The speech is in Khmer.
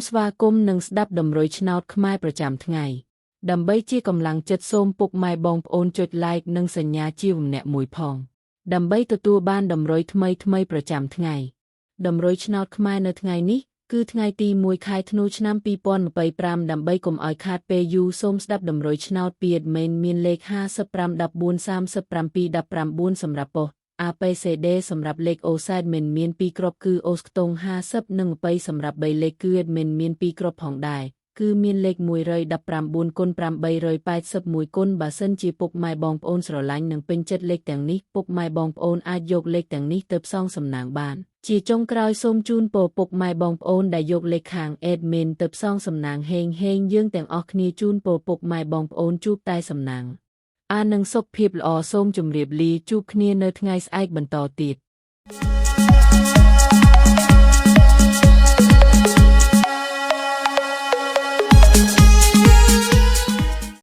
ស្វាគមន៍និងស្ដាប់ដំរុយឆ្នោតខ្មែរប្រចាំថ្ងៃដើម្បីជាកម្លាំងចិត្តសូមពុកម៉ែបងប្អូនចុច like និងសញ្ញាជាវម្នាក់មួយផងដើម្បីទទួលបានដំរុយថ្មីប្រចាំថ្ងៃដំរុយឆ្នោតខ្មែរនៅថ្ងៃនេះគឺថ្ងៃទី1 ខែធ្នូឆ្នាំ2025ដើម្បីកុំឲ្យខាតពេលយូរសូមស្ដាប់ដំរុយឆ្នោតពី admin មានលេខ55143719សម្រាប់ប៉ុស្តិ៍ APCD សម្រាប់លេខ OZ មាន2គ្រាប់គឺ OZ ខ្ទង់50និង20សម្រាប់3លេខគឺ admin មាន2គ្រាប់ផងដែរគឺមានលេខ119x881គុណបើសិនជាពុកម៉ែបងប្អូនស្រឡាញ់និងពេញចិត្តលេខទាំងនេះពុកម៉ែបងប្អូនអាចយកលេខទាំងនេះទៅផ្សងសំណាងបានជាចុងក្រោយសូមជូនពរពុកម៉ែបងប្អូនដែលយកលេខខាង admin ទៅផ្សងសំណាងហេងយើងទាំងអស់គ្នាជូនពរពុកម៉ែបងប្អូនជួបតែសំណាងនិងសុខភាពល្អសូមជម្រាបលាជួបគ្នានៅថ្ងៃស្អែកបន្តទៀត